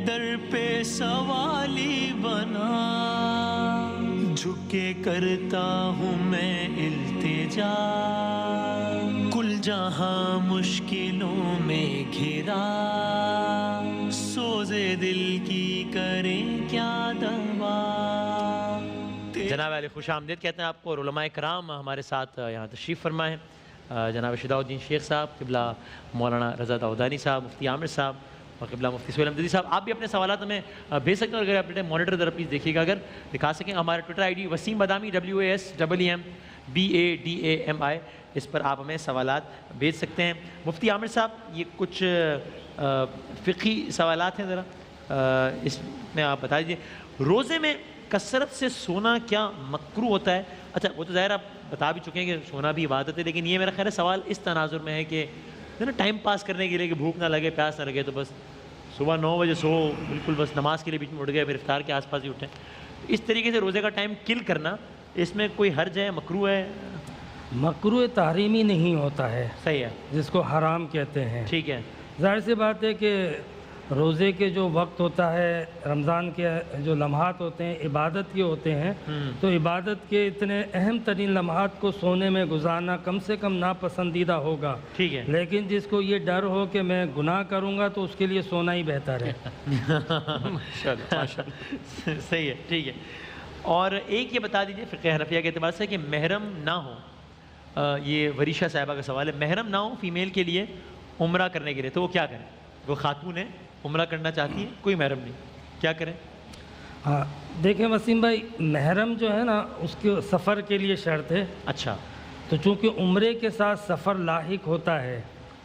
در پہ سوالی بنا، جھک کے کرتا ہوں میں التجا، کل جہاں مشکلوں میں گھرا، سوزے دل کی کریں کیا دوا۔ جناب علی خوش آمدید کہتے ہیں آپ کو، اور علماء کرام ہمارے ساتھ یہاں تشریف فرما ہے، جناب شہداء الدین شیخ صاحب، قبلہ مولانا رضا داؤدانی صاحب، مفتی عامر صاحب اور قبلہ مفتی سہیل احمدی صاحب۔ آپ بھی اپنے سوالات ہمیں بھیج سکتے ہیں، اگر آپ مانیٹر ذرا پلیز دیکھیے گا، اگر دکھا سکیں۔ ہمارا Twitter I D Waseem Badami WASEEMBADAMI، اس پر آپ ہمیں سوالات بھیج سکتے ہیں۔ مفتی عامر صاحب، یہ کچھ فقہی سوالات ہیں، ذرا اس میں آپ بتا دیجیے، روزے میں کثرت سے سونا کیا مکروہ ہوتا ہے؟ اچھا وہ تو ظاہر آپ بتا بھی چکے ہیں کہ سونا بھی عبادت ہے، لیکن یہ میرا خیال ہے سوال اس تناظر میں ہے کہ ٹائم پاس کرنے کے لیے کہ بھوک نہ لگے پیاس نہ لگے تو بس صبح 9 بجے سو، بالکل بس نماز کے لیے بیچ میں اٹھ گئے، پھر افطار کے آس پاس ہی اٹھیں، اس طریقے سے روزے کا ٹائم کل کرنا، اس میں کوئی حرج ہے، مکروہ ہے؟ مکروہ تحریمی نہیں ہوتا ہے، صحیح ہے، جس کو حرام کہتے ہیں۔ ٹھیک ہے، ظاہر سی بات ہے کہ روزے کے جو وقت ہوتا ہے، رمضان کے جو لمحات ہوتے ہیں عبادت کے ہوتے ہیں، تو عبادت کے اتنے اہم ترین لمحات کو سونے میں گزارنا کم سے کم ناپسندیدہ ہوگا۔ ٹھیک ہے، لیکن جس کو یہ ڈر ہو کہ میں گناہ کروں گا تو اس کے لیے سونا ہی بہتر ہے۔ صحیح ہے، ٹھیک ہے۔ اور ایک یہ بتا دیجئے فقہ حنفیہ کے اعتبار سے کہ محرم نہ ہو، یہ وریشہ صاحبہ کا سوال ہے، محرم نہ ہو فیمیل کے لیے عمرہ کرنے کے لیے تو وہ کیا کریں؟ وہ خاتون ہے، عمرہ کرنا چاہتی ہے، کوئی محرم نہیں، کیا کریں؟ ہاں دیکھیں وسیم بھائی، محرم جو ہے نا اس کے سفر کے لیے شرط ہے۔ اچھا، تو چونکہ عمرے کے ساتھ سفر لاحق ہوتا ہے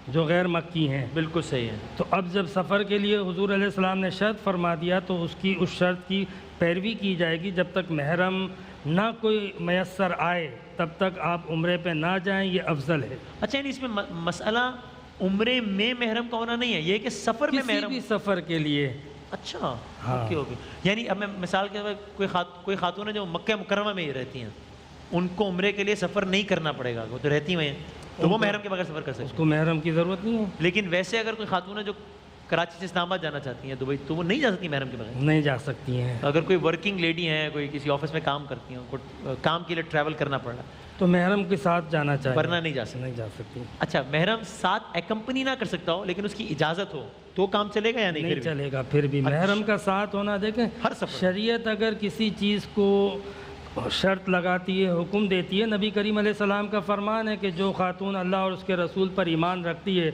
جو غیر مکی ہیں، بالکل صحیح ہے، تو اب جب سفر کے لیے حضور علیہ السلام نے شرط فرما دیا تو اس شرط کی پیروی کی جائے گی۔ جب تک محرم نہ کوئی میسر آئے تب تک آپ عمرے پہ نہ جائیں، یہ افضل ہے۔ اچھا یعنی اس میں مسئلہ عمرے میں محرم کا ہونا نہیں ہے، یہ کہ سفر میں کسی محرم، بھی سفر کے لیے۔ اچھا ہاں۔ اوکے اوکے، یعنی اب میں مثال کے طور پر کوئی خاتون ہے جو مکہ مکرمہ میں ہی رہتی ہیں، ان کو عمرے کے لیے سفر نہیں کرنا پڑے گا، وہ تو رہتی ہوئی ہیں، تو وہ محرم کے بغیر سفر کر سکتے اس ہیں۔ کو محرم کی ضرورت نہیں ہے، لیکن ویسے اگر کوئی خاتون ہے جو کراچی سے اسلام آباد جانا چاہتی ہیں دبئی، تو وہ نہیں جا سکتی محرم کے بغیر؟ نہیں جا سکتی ہیں۔ اگر کوئی ورکنگ لیڈی ہیں، کوئی کسی آفس میں کام کرتی ہیں، ان کو کام کے لیے ٹریول کرنا پڑ رہا ہے، تو محرم کے ساتھ جانا چاہیے، ورنہ نہیں جا سکتی۔ نہیں جا سکتی۔ اچھا محرم ساتھ ایکمپنی نہ کر سکتا ہو لیکن اس کی اجازت ہو تو کام چلے گا یا نہیں؟ نہیں چلے گا پھر بھی محرم کا ساتھ ہونا۔ دیکھیں ہر سفر، شریعت اگر کسی چیز کو شرط لگاتی ہے، حکم دیتی ہے، نبی کریم علیہ السلام کا فرمان ہے کہ جو خاتون اللہ اور اس کے رسول پر ایمان رکھتی ہے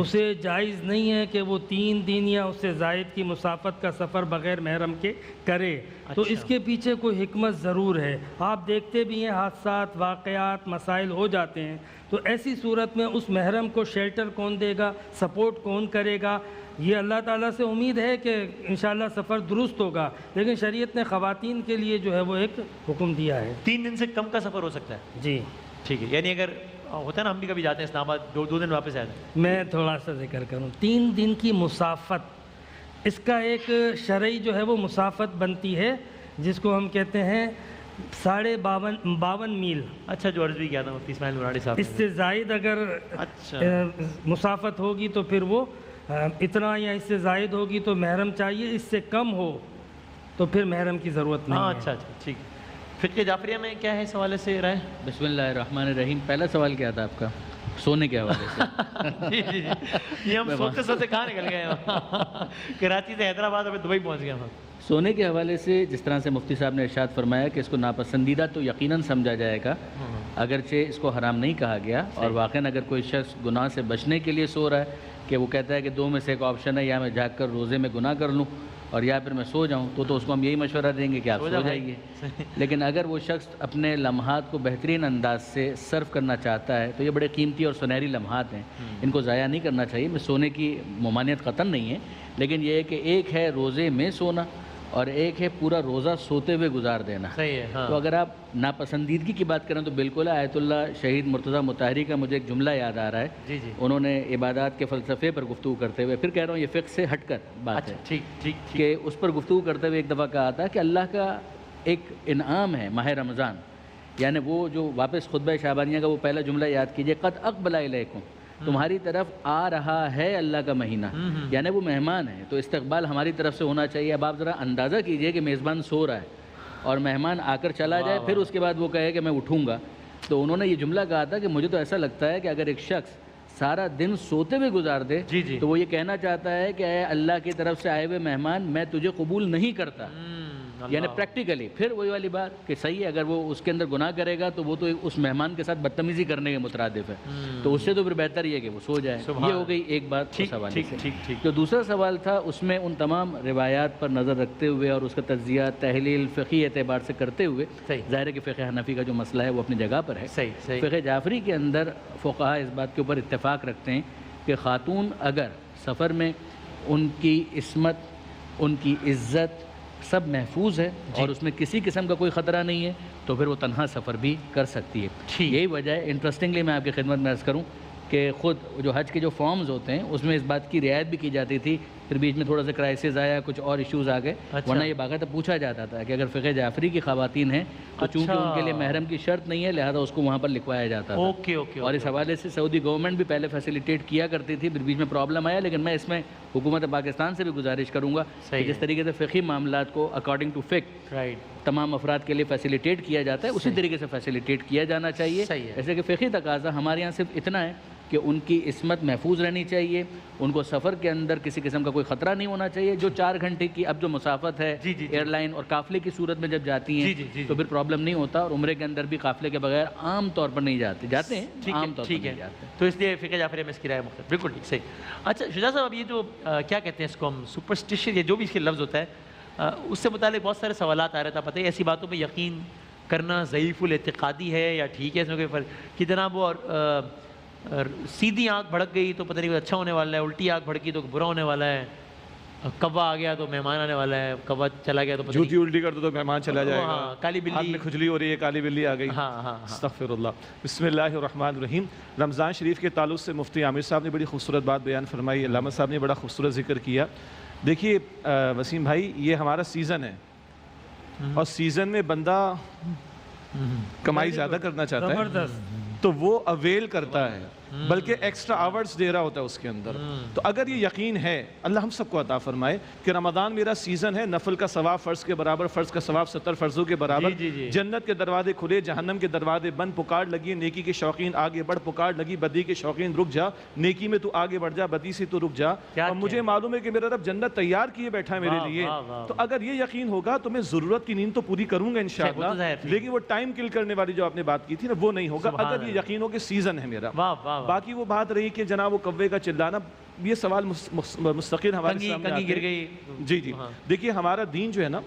اسے جائز نہیں ہے کہ وہ 3 دن یا اس سے زائد کی مسافت کا سفر بغیر محرم کے کرے۔ تو اس کے پیچھے کوئی حکمت ضرور ہے۔ آپ دیکھتے بھی ہیں حادثات، واقعات، مسائل ہو جاتے ہیں، تو ایسی صورت میں اس محرم کو شیلٹر کون دے گا، سپورٹ کون کرے گا؟ یہ اللہ تعالیٰ سے امید ہے کہ انشاءاللہ سفر درست ہوگا، لیکن شریعت نے خواتین کے لیے جو ہے وہ ایک حکم دیا ہے۔ 3 دن سے کم کا سفر ہو سکتا ہے؟ جی ٹھیک ہے، یعنی اگر ہوتا ہے نا ہم بھی کبھی جاتے ہیں اسلام آباد 2 دن واپس آئے ہیں، میں تھوڑا سا ذکر کروں، 3 دن کی مسافت، اس کا ایک شرعی جو ہے وہ مسافت بنتی ہے جس کو ہم کہتے ہیں 52 میل۔ اچھا جو عرض بھی کیا تھا مفتی اسماعیل مرادی صاحب، اس سے زائد اگر مسافت ہوگی تو پھر وہ اتنا، یا اس سے زائد ہوگی تو محرم چاہیے، اس سے کم ہو تو پھر محرم کی ضرورت نہیں ہے۔ اچھا ٹھیک۔ فقہ جعفریہ میں کیا ہے اس حوالے سے رائے؟ بسم اللہ الرحمن الرحیم۔ پہلا سوال کیا تھا آپ کا؟ سونے کے حوالے سے؟ جی یہ ہم سوچتے سوچتے کہاں نکل گئے ہیں، کراچی سے حیدرآباد اور دبئی پہنچ گئے ہم۔ سونے کے حوالے سے جس طرح سے مفتی صاحب نے ارشاد فرمایا کہ اس کو ناپسندیدہ تو یقیناً سمجھا جائے گا، اگرچہ اس کو حرام نہیں کہا گیا، اور واقعاً اگر کوئی شخص گناہ سے بچنے کے لیے سو رہا ہے کہ وہ کہتا ہے کہ 2 میں سے ایک آپشن ہے، یا میں جاگ کر روزے میں گناہ کر لوں اور یا پھر میں سو جاؤں، تو اس کو ہم یہی مشورہ دیں گے کہ آپ سو جائیے۔ لیکن اگر وہ شخص اپنے لمحات کو بہترین انداز سے صرف کرنا چاہتا ہے تو یہ بڑے قیمتی اور سنہری لمحات ہیں، ان کو ضائع نہیں کرنا چاہیے۔ میں سونے کی ممانعت قطعاً نہیں ہے، لیکن یہ ہے کہ ایک ہے روزے میں سونا اور ایک ہے پورا روزہ سوتے ہوئے گزار دینا۔ صحیح ہے۔ تو اگر آپ ناپسندیدگی کی بات کریں تو بالکل آیت اللہ شہید مرتضیٰ مطہری کا مجھے ایک جملہ یاد آ رہا ہے، انہوں نے عبادات کے فلسفے پر گفتگو کرتے ہوئے، پھر کہہ رہا ہوں یہ فقہ سے ہٹ کر بات ہے، کہ اس پر گفتگو کرتے ہوئے ایک دفعہ کہا تھا کہ اللہ کا ایک انعام ہے ماہ رمضان، یعنی وہ جو واپس خطبہ شعبانیہ کا وہ پہلا جملہ یاد کیجئے، قد اقبل الیکم، تمہاری طرف آ رہا ہے اللہ کا مہینہ، یعنی وہ مہمان ہے، تو استقبال ہماری طرف سے ہونا چاہیے۔ اب آپ ذرا اندازہ کیجئے کہ میزبان سو رہا ہے اور مہمان آ کر چلا جائے، پھر اس کے بعد وہ کہے کہ میں اٹھوں گا۔ تو انہوں نے یہ جملہ کہا تھا کہ مجھے تو ایسا لگتا ہے کہ اگر ایک شخص سارا دن سوتے ہوئے گزار دے تو وہ یہ کہنا چاہتا ہے کہ اے اللہ کی طرف سے آئے ہوئے مہمان، میں تجھے قبول نہیں کرتا۔ یعنی پریکٹیکلی پھر وہی والی بات کہ صحیح ہے، اگر وہ اس کے اندر گناہ کرے گا تو وہ تو اس مہمان کے ساتھ بدتمیزی کرنے کے مترادف ہے، تو اس سے تو پھر بہتر یہ ہے کہ وہ سو جائے۔ یہ ہو گئی ایک بات اس حوالے سے۔ جو دوسرا سوال تھا اس میں ان تمام روایات پر نظر رکھتے ہوئے اور اس کا تجزیہ تحلیل فقہی اعتبار سے کرتے ہوئے، ظاہر ہے کہ فقہ حنفی کا جو مسئلہ ہے وہ اپنی جگہ پر ہے۔ فقہ جعفری کے اندر فقہا اس بات کے اوپر اتفاق رکھتے ہیں کہ خاتون اگر سفر میں ان کی عصمت، ان کی عزت سب محفوظ ہے اور اس میں کسی قسم کا کوئی خطرہ نہیں ہے تو پھر وہ تنہا سفر بھی کر سکتی ہے۔ یہی وجہ ہے، انٹرسٹنگلی میں آپ کی خدمت میں عرض کروں کہ خود جو حج کے جو فارمز ہوتے ہیں اس میں اس بات کی رعایت بھی کی جاتی تھی، پھر بیچ میں تھوڑا سا کرائسس آیا، کچھ اور ایشوز آ گئے، ورنہ یہ باقاعدہ پوچھا جاتا تھا کہ اگر فقہ جعفری کی خواتین ہیں تو چونکہ ان کے لیے محرم کی شرط نہیں ہے لہذا اس کو وہاں پر لکھوایا جاتا تھا۔ اور اس حوالے سے سعودی گورنمنٹ بھی پہلے فیسیلیٹیٹ کیا کرتی تھی، پھر بیچ میں پرابلم آیا، لیکن میں اس میں حکومت پاکستان سے بھی گزارش کروں گا کہ جس طریقے سے فقہی معاملات کو اکارڈنگ ٹو فقہ تمام افراد کے لیے فیسیلیٹیٹ کیا جاتا ہے اسی طریقے سے فیسیلیٹیٹ کیا جانا چاہیے۔ ایسے کہ فقہی تقاضا ہمارے یہاں صرف اتنا ہے کہ ان کی عصمت محفوظ رہنی چاہیے، ان کو سفر کے اندر کسی قسم کا کوئی خطرہ نہیں ہونا چاہیے۔ جو 4 گھنٹے کی اب جو مسافت ہے ایئر لائن اور قافلے کی صورت میں جب جاتی ہیں تو پھر پرابلم نہیں ہوتا، اور عمرے کے اندر بھی قافلے کے بغیر عام طور پر نہیں جاتے ہیں عام طور پر نہیں جاتے، تو اس لیے فقہ جعفری میں اس کی رائے مختلف۔ بالکل ٹھیک، صحیح۔ اچھا شجاع صاحب، اب یہ جو کیا کہتے ہیں اس کو ہم سپرسٹیشن یا جو بھی اس کے لفظ ہوتا ہے، اس سے متعلق بہت سارے سوالات آ رہے تھا، پتہ ہے ایسی باتوں پہ یقین کرنا ضعیف الاعتقادی ہے یا ٹھیک ہے، اس میں کوئی فرق کہ جناب وہ سیدھی آنکھ بھڑک گئی تو پتہ نہیں اچھا ہونے والا ہے، الٹی آنکھ بھڑکی تو برا ہونے والا ہے، کوا آ گیا تو مہمان آنے والا ہے، کوا چلا گیا تو جوتی الٹی کر دو تو مہمان چلا جائے گا، کالی بلی ہاتھ میں کھجلی ہو رہی ہے کالی بلی آ گئی۔ استغفر اللہ۔ بسم اللہ الرحمن الرحیم۔ رمضان شریف کے تعلق سے مفتی عامر صاحب نے بڑی خوبصورت بات بیان فرمائی، علامہ صاحب نے بڑا خوبصورت ذکر کیا۔ دیکھیے وسیم بھائی، یہ ہمارا سیزن ہے اور سیزن میں بندہ کمائی زیادہ کرنا چاہتا ہے تو وہ اویل کرتا ہے، بلکہ ایکسٹرا آورز دے رہا ہوتا ہے اس کے اندر۔ تو اگر یہ یقین ہے، اللہ ہم سب کو عطا فرمائے کہ رمضان میرا سیزن ہے، نفل کا ثواب فرض کے برابر، فرض کا ثواب 70 فرضوں کے برابر، جنت کے دروازے کھلے، جہنم کے دروازے بند، پکار لگی نیکی کے شوقین آگے بڑھ، پکار لگی بدی کے شوقین رک جا، نیکی میں تو آگے بڑھ جا، بدی سے تو رک جا، اور مجھے معلوم ہے کہ میرا رب جنت تیار کیے بیٹھا ہے میرے لیے۔ تو اگر یہ یقین ہوگا تو میں ضرورت کی نیند تو پوری کروں گا انشاءاللہ، لیکن وہ ٹائم کل کرنے والی جو آپ نے بات کی تھی نا وہ نہیں ہوگا اگر یہ یقین ہو کہ سیزن ہے میرا۔ باقی وہ بات رہی کہ جناب وہ کوے کا چلانا، یہ سوال مستقل ہمارے سامنے آتے ہیں۔ جی دیکھیے ہمارا دین جو ہے نا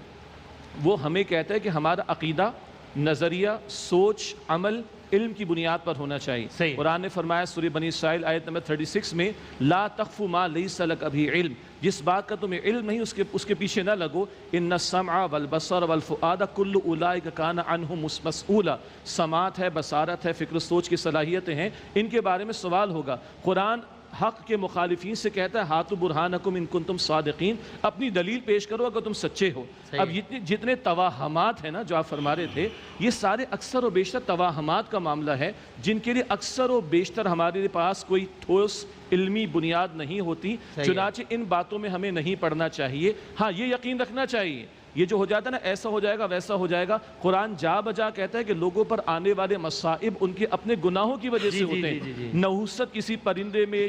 وہ ہمیں کہتا ہے کہ ہمارا عقیدہ، نظریہ، سوچ، عمل علم کی بنیاد پر ہونا چاہیے۔ قرآن نے فرمایا سورہ بنی اسرائیل آیت نمبر 36 میں، لا تخف ما لیس لک ابھی علم، جس بات کا تمہیں علم نہیں اس کے پیچھے نہ لگو، ان السمع والبصر والفؤاد کل اولئک کان عنہ مسئولا، سماعت ہے، بصارت ہے، فکر سوچ کی صلاحیتیں ہیں، ان کے بارے میں سوال ہوگا۔ قرآن حق کے مخالفین سے کہتا ہے ہاتھو برہانکم ان کنتم صادقین، اپنی دلیل پیش کرو اگر تم سچے ہو۔ اب جتنے توہمات ہیں نا جو آپ فرما رہے تھے، یہ سارے اکثر و بیشتر توہمات کا معاملہ ہے جن کے لیے اکثر و بیشتر ہمارے پاس کوئی ٹھوس علمی بنیاد نہیں ہوتی، چنانچہ ان باتوں میں ہمیں نہیں پڑھنا چاہیے۔ ہاں یہ یقین رکھنا چاہیے، یہ جو ہو جاتا ہے نا ایسا ہو جائے گا ویسا ہو جائے گا، قرآن جا بجا کہتا ہے کہ لوگوں پر آنے والے مصائب ان کے اپنے گناہوں کی وجہ سے ہوتے ہیں۔ نحوست کسی پرندے میں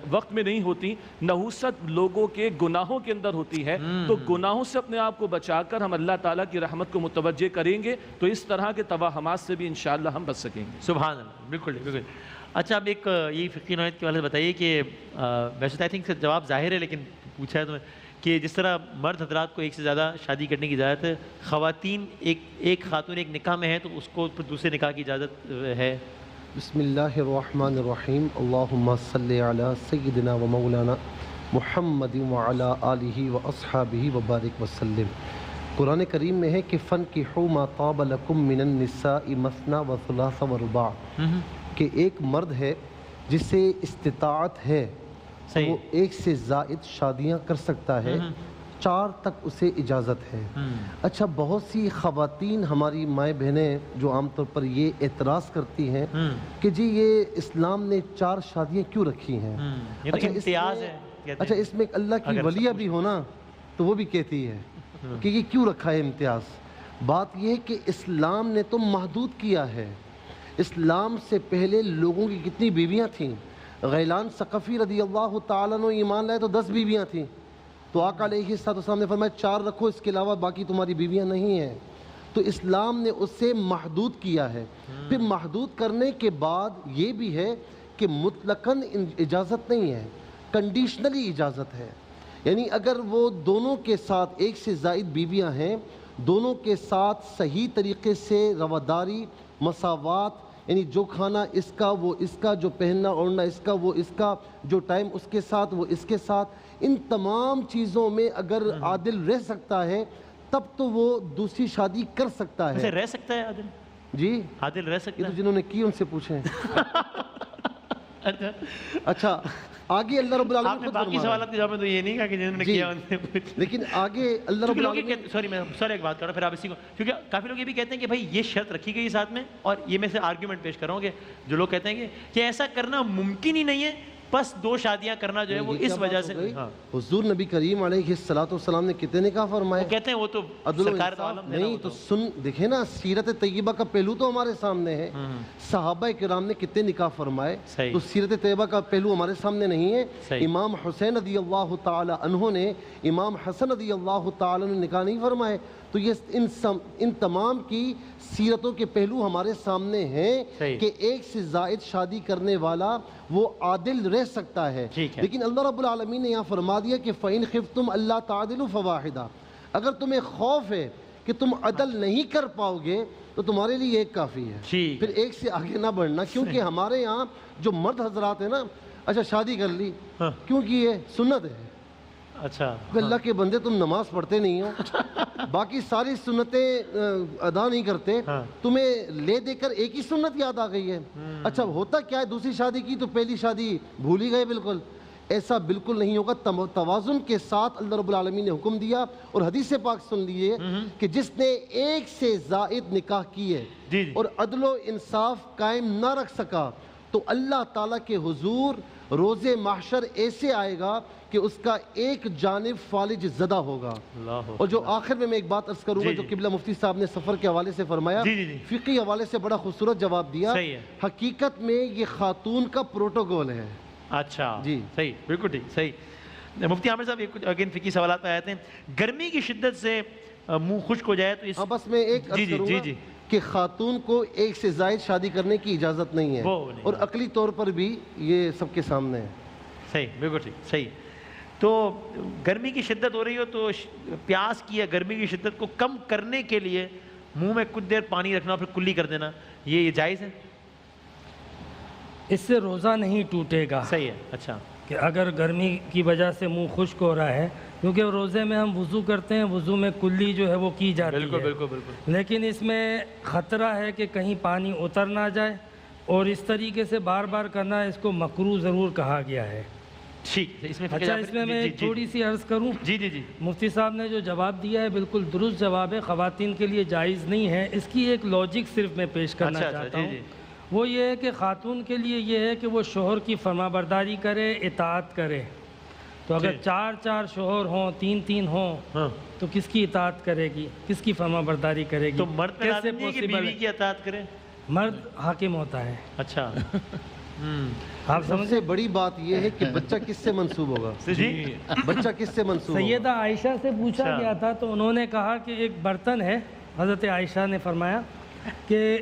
وقت میں نہیں ہوتی، نحوست لوگوں کے گناہوں کے اندر ہوتی ہے۔ تو گناہوں سے اپنے آپ کو بچا کر ہم اللہ تعالیٰ کی رحمت کو متوجہ کریں گے تو اس طرح کے توہمات سے بھی انشاءاللہ ہم بچ سکیں گے۔ سبحان اللہ، بالکل بالکل۔ اچھا اب ایک یہی فقہی نوعیت کے والے بتائیے کہ ویسے تو آئی تھنک جواب ظاہر ہے لیکن پوچھا ہے تو کہ جس طرح مرد حضرات کو ایک سے زیادہ شادی کرنے کی اجازت ہے، خواتین ایک خاتون ایک نکاح میں ہے تو اس کو دوسرے نکاح کی اجازت ہے؟ بسم اللہ الرحمن الرحیم، اللہم صلی علی سیدنا و مولانا محمد وعلی آلہ و اصحابہ وبارک وسلم۔ قرآن کریم میں ہے کہ فَانْكِحُوا مَا طَابَ لَكُم مِّنَ النِّسَاءِ مَثْنَىٰ وَثُلَاثَ وَرُبَاعَ، کہ ایک مرد ہے جس سے استطاعت ہے وہ ایک سے زائد شادیاں کر سکتا ہے، 4 تک اسے اجازت ہے۔ اچھا بہت سی خواتین ہماری مائیں بہنیں جو عام طور پر یہ اعتراض کرتی ہیں کہ جی یہ اسلام نے 4 شادیاں کیوں رکھی ہیں؟ اچھا اس میں اللہ کی ولیہ بھی ہونا تو وہ بھی کہتی ہے کہ یہ کیوں رکھا ہے امتیاز؟ بات یہ ہے کہ اسلام نے تو محدود کیا ہے۔ اسلام سے پہلے لوگوں کی کتنی بیویاں تھیں؟ غیلان ثقفی رضی اللہ تعالیٰ عنہ ایمان لائے تو 10 بیویاں تھیں، تو آقا علیہ السلام نے فرمایا 4 رکھو، اس کے علاوہ باقی تمہاری بیویاں نہیں ہیں۔ تو اسلام نے اسے محدود کیا ہے۔ پھر محدود کرنے کے بعد یہ بھی ہے کہ مطلقاً اجازت نہیں ہے، کنڈیشنلی اجازت ہے۔ یعنی اگر وہ دونوں کے ساتھ ایک سے زائد بیویاں ہیں، دونوں کے ساتھ صحیح طریقے سے رواداری، مساوات، یعنی جو کھانا اس کا وہ اس کا، جو پہننا اوڑھنا اس کا وہ اس کا، جو ٹائم اس کے ساتھ وہ اس کے ساتھ، ان تمام چیزوں میں اگر عادل رہ سکتا ہے تب تو وہ دوسری شادی کر سکتا ہے۔ رہ سکتا ہے عادل؟ جی عادل رہ سکتا یہ تو جنہوں نے کی ان سے پوچھیں۔ اچھا آگے اللہ رب العالمین خود باقی سوالات کے جواب میں تو یہ نہیں کہا کہ جنہوں نے کیا ان سے پوچھ، لیکن آگے اللہ رب العالمین سوری ایک بات کر رہا ہوں پھر آپ اسی کو، کیونکہ کافی لوگ یہ بھی کہتے ہیں کہ بھائی یہ شرط رکھی گئی ساتھ میں، اور یہ میں سے آرگیومنٹ پیش کر رہا ہوں کہ جو لوگ کہتے ہیں کہ ایسا کرنا ممکن ہی نہیں ہے، بس 2 شادیاں کرنا جو ہے وہ اس وجہ سے۔ حضور نبی کریم علیہ السلام نے کتنے نکاح فرمائے؟ کہتے ہیں وہ تو سرکار دو عالم نہیں تو سن دیکھیں نا، سیرت طیبہ کا پہلو تو ہمارے سامنے ہے، صحابہ کرام نے کتنے نکاح فرمائے، تو سیرت طیبہ کا پہلو ہمارے سامنے نہیں ہے۔ امام حسین رضی اللہ تعالی عنہ نے امام حسن رضی اللہ تعالی عنہ نے نکاح نہیں فرمائے، تو یہ ان تمام کی سیرتوں کے پہلو ہمارے سامنے ہیں کہ ایک سے زائد شادی کرنے والا وہ عادل رہ سکتا ہے۔ لیکن اللہ رب العالمین نے یہاں فرما دیا کہ فَإِنْ خِفْتُمْ أَلَّا تَعْدِلُوا فَوَاحِدًا، اگر تمہیں خوف ہے کہ تم عدل نہیں کر پاؤ گے تو تمہارے لیے ایک کافی ہے، پھر ایک سے آگے نہ بڑھنا۔ کیونکہ ہمارے یہاں جو مرد حضرات ہیں نا، اچھا شادی کر لی کیونکہ یہ سنت ہے، اچھا اللہ کے بندے تم نماز پڑھتے نہیں ہو، باقی ساری سنتیں ادا نہیں کرتے، تمہیں لے دے کر ایک ہی سنت یاد آ گئی ہے۔ اچھا ہوتا کیا ہے، دوسری شادی کی تو پہلی شادی بھول ہی گئے بالکل۔ ایسا بالکل نہیں ہوگا، توازن کے ساتھ اللہ رب العالمین نے حکم دیا، اور حدیث پاک سن لیے کہ جس نے ایک سے زائد نکاح کیے اور عدل و انصاف قائم نہ رکھ سکا تو اللہ تعالیٰ کے حضور روز محشر ایسے آئے گا کہ اس کا ایک جانب فالج زدہ ہوگا۔ اور جو آخر میں ایک بات عرض کروں گا جو قبلہ مفتی صاحب نے سفر کے حوالے سے فرمایا، فقہی حوالے سے بڑا خوبصورت جواب دیا، حقیقت میں یہ خاتون کا پروٹوکول ہے۔ اچھا جی صحیح، بالکل ٹھیک، صحیح۔ مفتی عامر صاحب ایک اگین فقہی سوالات پہ آتے ہیں، گرمی کی شدت سے منہ خشک ہو جائے تو اس بس میں ایک عرض کروں گا کہ خاتون کو ایک سے زائد شادی کرنے کی اجازت نہیں ہے، اور عقلی طور پر بھی یہ سب کے سامنے ہے۔ صحیح، بالکل ٹھیک، صحیح۔ تو گرمی کی شدت ہو رہی ہو تو پیاس کی یا گرمی کی شدت کو کم کرنے کے لیے منہ میں کچھ دیر پانی رکھنا پھر کلی کر دینا، یہ جائز ہے؟ اس سے روزہ نہیں ٹوٹے گا۔ صحیح ہے، اچھا، کہ اگر گرمی کی وجہ سے منہ خشک ہو رہا ہے، کیونکہ روزے میں ہم وضو کرتے ہیں، وضو میں کلی جو ہے وہ کی جاتی ہے، بالکل بالکل بالکل، لیکن اس میں خطرہ ہے کہ کہیں پانی اتر نہ جائے، اور اس طریقے سے بار بار کرنا اس کو مکروہ ضرور کہا گیا ہے۔ ٹھیک، اچھا اس میں میں تھوڑی سی عرض کروں، جی جی جی، مفتی صاحب نے جو جواب دیا ہے بالکل درست جواب ہے، خواتین کے لیے جائز نہیں ہے۔ اس کی ایک لاجک صرف میں پیش کرنا چاہتا ہوں، وہ یہ ہے کہ خاتون کے لیے یہ ہے کہ وہ شوہر کی فرما برداری کرے، اطاعت کرے۔ تو اگر 4 شوہر ہوں، 3 ہوں تو کس کی اطاعت کرے گی، کس کی فرما برداری کرے گی؟ تو مرد کیسے پوسیبل ہے کہ اطاعت کرے؟ مرد حاکم ہوتا ہے۔ اچھا، آپ سب سے بڑی بات یہ ہے کہ بچہ کس سے منسوب ہوگا؟ بچہ کس سے منسوب ہوگا؟ سیدہ عائشہ سے پوچھا گیا تھا تو انہوں نے کہا کہ ایک برتن ہے، حضرت عائشہ نے فرمایا کہ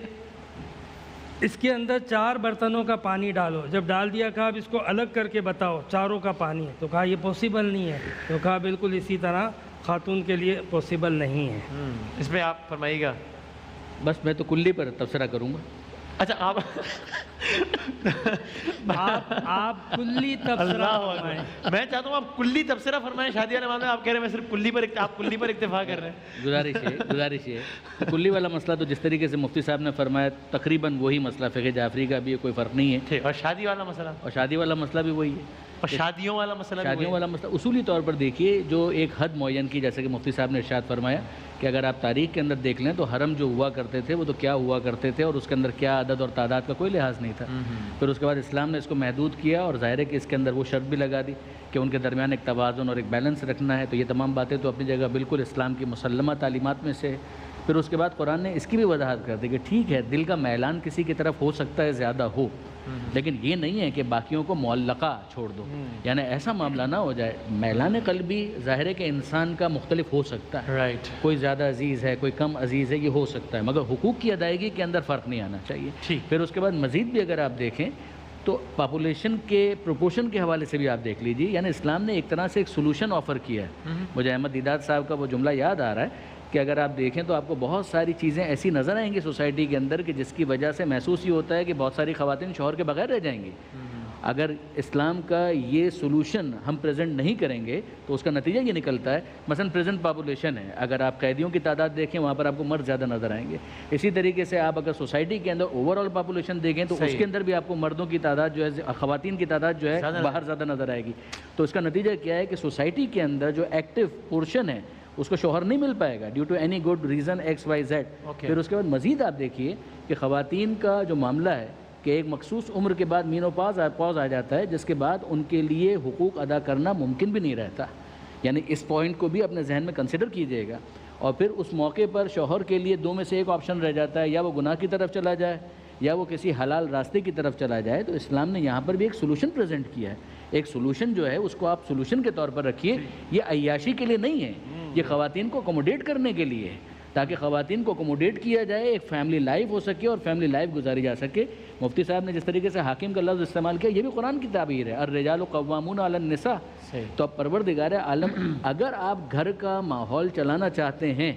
اس کے اندر 4 برتنوں کا پانی ڈالو، جب ڈال دیا کہا اب اس کو الگ کر کے بتاؤ 4 کا پانی ہے، تو کہا یہ پوسیبل نہیں ہے، تو کہا بالکل اسی طرح خاتون کے لیے پوسیبل نہیں ہے۔ اس میں آپ فرمائیے گا؟ بس میں تو کلی پر تبصرہ کروں گا۔ اچھا آپ کلی تبصرہ فرمائیں۔ میں چاہتا ہوں آپ کلی تبصرہ فرمائیں شادی والے معاملے میں، آپ کہہ رہے ہیں میں صرف کلی پر آپ کلی پر اکتفا کر رہے ہیں۔ گزارش ہے کلی والا مسئلہ تو جس طریقے سے مفتی صاحب نے فرمایا تقریباً وہی مسئلہ فقہ جعفری کا بھی ہے، کوئی فرق نہیں ہے۔ اور شادی والا مسئلہ؟ اور شادی والا مسئلہ بھی وہی ہے۔ اور شادیوں والا مسئلہ بھی شادیوں والا مسئلہ اصولی طور پر دیکھیے جو ایک حد معین کی، جیسے کہ مفتی صاحب نے ارشاد فرمایا کہ اگر آپ تاریخ کے اندر دیکھ لیں تو حرم جو ہوا کرتے تھے وہ تو کیا ہوا کرتے تھے اور اس کے اندر کیا عدد اور تعداد کا کوئی لحاظ نہیں تھا. پھر اس کے بعد اسلام نے اس کو محدود کیا اور ظاہر ہے کہ اس کے اندر وہ شرط بھی لگا دی کہ ان کے درمیان ایک توازن اور ایک بیلنس رکھنا ہے. تو یہ تمام باتیں تو اپنی جگہ بالکل اسلام کی مسلمہ تعلیمات میں سے. پھر اس کے بعد قرآن نے اس کی بھی وضاحت کر دی کہ ٹھیک ہے دل کا میلان کسی کی طرف ہو سکتا ہے زیادہ ہو، لیکن یہ نہیں ہے کہ باقیوں کو معلقہ چھوڑ دو، یعنی ایسا معاملہ نہ ہو جائے. میلان قلبی ظاہر ہے کہ انسان کا مختلف ہو سکتا ہے، رائٹ، کوئی زیادہ عزیز ہے کوئی کم عزیز ہے، یہ ہو سکتا ہے، مگر حقوق کی ادائیگی کے اندر فرق نہیں آنا چاہیے. پھر اس کے بعد مزید بھی اگر آپ دیکھیں تو پاپولیشن کے پروپورشن کے حوالے سے بھی آپ دیکھ لیجیے، یعنی اسلام نے ایک طرح سے ایک سولوشن آفر کیا ہے. مجھے احمد دیدات صاحب کا وہ جملہ یاد آ رہا ہے کہ اگر آپ دیکھیں تو آپ کو بہت ساری چیزیں ایسی نظر آئیں گی سوسائٹی کے اندر کہ جس کی وجہ سے محسوس یہ ہوتا ہے کہ بہت ساری خواتین شوہر کے بغیر رہ جائیں گی. اگر اسلام کا یہ سولوشن ہم پریزنٹ نہیں کریں گے تو اس کا نتیجہ یہ نکلتا ہے، مثلا پریزنٹ پاپولیشن ہے، اگر آپ قیدیوں کی تعداد دیکھیں وہاں پر آپ کو مرد زیادہ نظر آئیں گے. اسی طریقے سے آپ اگر سوسائٹی کے اندر اوور آل پاپولیشن دیکھیں تو اس کے اندر بھی آپ کو مردوں کی تعداد جو ہے، خواتین کی تعداد جو ہے باہر زیادہ نظر آئے گی. تو اس کا نتیجہ کیا ہے کہ سوسائٹی کے اندر جو ایکٹیو پورشن ہے اس کو شوہر نہیں مل پائے گا due to any good reason X Y Z. پھر اس کے بعد مزید آپ دیکھیے کہ خواتین کا جو معاملہ ہے کہ ایک مخصوص عمر کے بعد مینوپاز آ جاتا ہے جس کے بعد ان کے لیے حقوق ادا کرنا ممکن بھی نہیں رہتا. یعنی اس پوائنٹ کو بھی اپنے ذہن میں کنسیڈر کیجیے گا. اور پھر اس موقع پر شوہر کے لیے دو میں سے ایک آپشن رہ جاتا ہے، یا وہ گناہ کی طرف چلا جائے یا وہ کسی حلال راستے کی طرف چلا جائے. تو اسلام نے یہاں پر بھی ایک سولوشن پریزنٹ کیا ہے. ایک سولوشن جو ہے اس کو آپ سولوشن کے طور پر رکھیے، یہ عیاشی کے لیے نہیں ہے، یہ خواتین کو اکوموڈیٹ کرنے کے لیے ہے تاکہ خواتین کو اکوموڈیٹ کیا جائے، ایک فیملی لائف ہو سکے اور فیملی لائف گزاری جا سکے. مفتی صاحب نے جس طریقے سے حاکم کا لفظ استعمال کیا یہ بھی قرآن کی تعبیر ہے، الرجال قوامون علی النساء. تو اب پروردگار عالم اگر آپ گھر کا ماحول چلانا چاہتے ہیں،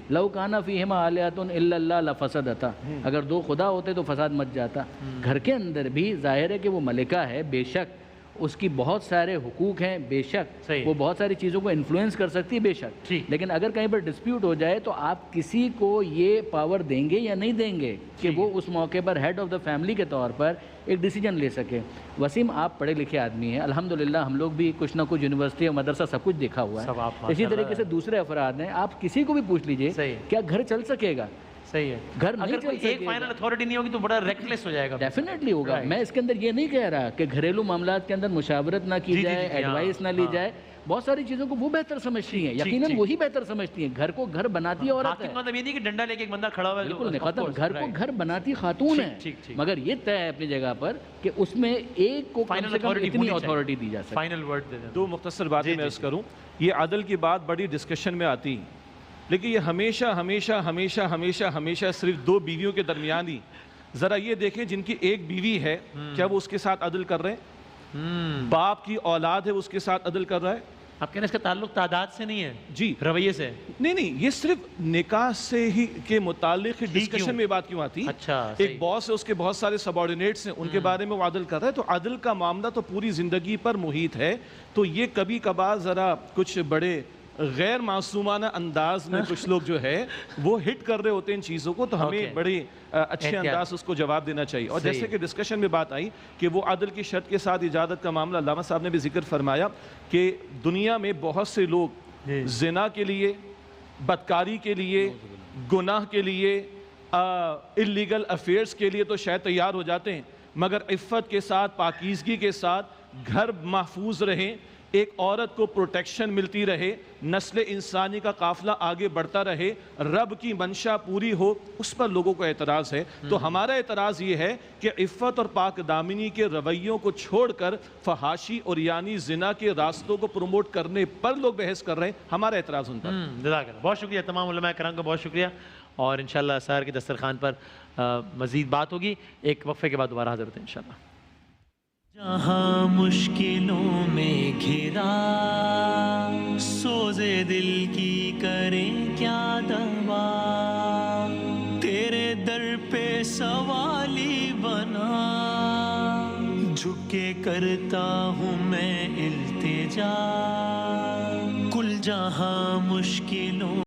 لو کان فیہما آلہۃ الا اللہ لفسدتا، اگر دو خدا ہوتے تو فساد مچ جاتا. گھر کے اندر بھی ظاہر ہے کہ وہ ملکہ ہے، بے شک اس کی بہت سارے حقوق ہیں، بے شک وہ بہت ساری چیزوں کو انفلوئنس کر سکتی ہے، بے شک. لیکن اگر کہیں پر ڈسپیوٹ ہو جائے تو آپ کسی کو یہ پاور دیں گے یا نہیں دیں گے کہ وہ اس موقع پر ہیڈ آف دا فیملی کے طور پر ایک ڈیسیجن لے سکے. وسیم آپ پڑھے لکھے آدمی ہیں، الحمدللہ ہم لوگ بھی کچھ نہ کچھ یونیورسٹی اور مدرسہ سب کچھ دیکھا ہوا ہے. اسی طریقے سے دوسرے افراد ہیں، آپ کسی کو بھی پوچھ لیجئے کیا گھر چل سکے گا؟ صحیح ہے. گھر اگر کوئی ایک فائنل اتھارٹی نہیں ہوگی تو بڑا ریکلیس ہو جائے گا. ڈیفینیٹلی ہوگا. میں اس کے اندر یہ نہیں کہہ رہا کہ گھریلو معاملات کے اندر مشاورت نہ کی جائے، ایڈوائس نہ لی جائے. بہت ساری چیزوں کو وہ بہتر سمجھتی ہیں، یقیناً وہی بہتر سمجھتی ہیں. گھر کو گھر بناتی عورت ہے، مطلب یہ نہیں کہ ڈنڈا لے کے ایک بندہ کھڑا ہوا ہے. بالکل نہیں، ختم. گھر کو گھر بناتی خاتون ہے، مگر یہ طے ہے اپنی جگہ پر کہ اس میں ایک کو کم سے کم اتنی اتھارٹی دی جا سکے. فائنل ورڈ دے دیں. دو مختصر باتیں میں عرض کروں. یہ عدل کی بات بڑی ڈسکشن میں آتی، لیکن یہ ہمیشہ ہمیشہ ہمیشہ ہمیشہ ہمیشہ صرف دو بیویوں کے درمیان ہی. ذرا یہ دیکھیں جن کی ایک بیوی ہے کیا وہ اس کے ساتھ عدل کر رہے ہیں؟ باپ کی اولاد ہے وہ اس کے ساتھ عدل کر رہا ہے؟ آپ کہنے اس کا تعلق تعداد سے نہیں ہے، جی رویے سے. نہیں، یہ صرف نکاح سے ہی کے متعلق ڈسکشن میں بات کیوں آتی؟ اچھا، ایک باس ہے، اس کے بہت سارے سبارڈینیٹس ہیں، ان کے بارے میں وہ عدل کر رہا ہے. تو عدل کا معاملہ تو پوری زندگی پر محیط ہے. تو یہ کبھی کبھار ذرا کچھ بڑے غیر معصومانہ انداز میں کچھ لوگ جو ہے وہ ہٹ کر رہے ہوتے ہیں ان چیزوں کو. تو ہمیں بڑے اچھے انداز اس کو جواب دینا چاہیے. اور جیسے کہ ڈسکشن میں بات آئی کہ وہ عدل کی شرط کے ساتھ اجازت کا معاملہ، علامہ صاحب نے بھی ذکر فرمایا کہ دنیا میں بہت سے لوگ زنا کے لیے، بدکاری کے لیے، گناہ کے لیے، اللیگل افیئرز کے لیے تو شاید تیار ہو جاتے ہیں، مگر عفت کے ساتھ، پاکیزگی کے ساتھ گھر محفوظ رہیں، ایک عورت کو پروٹیکشن ملتی رہے، نسل انسانی کا قافلہ آگے بڑھتا رہے، رب کی منشا پوری ہو، اس پر لوگوں کو اعتراض ہے. تو ہمارا اعتراض یہ ہے کہ عفت اور پاک دامنی کے رویوں کو چھوڑ کر فحاشی اور یعنی زنا کے راستوں کو پروموٹ کرنے پر لوگ بحث کر رہے ہیں. ہمارا اعتراض ان پر. جزاک اللہ. بہت شکریہ تمام علماء کرام کا، بہت شکریہ. اور انشاءاللہ سحر کے دسترخوان پر مزید بات ہوگی. ایک وقفے کے بعد دوبارہ حاضر ہوتے ہیں انشاءاللہ. جہاں مشکلوں میں گھرا سوزے دل کی کریں کیا دوا، تیرے در پہ سوالی بنا جھک کے کرتا ہوں میں التجا. کل جہاں مشکلوں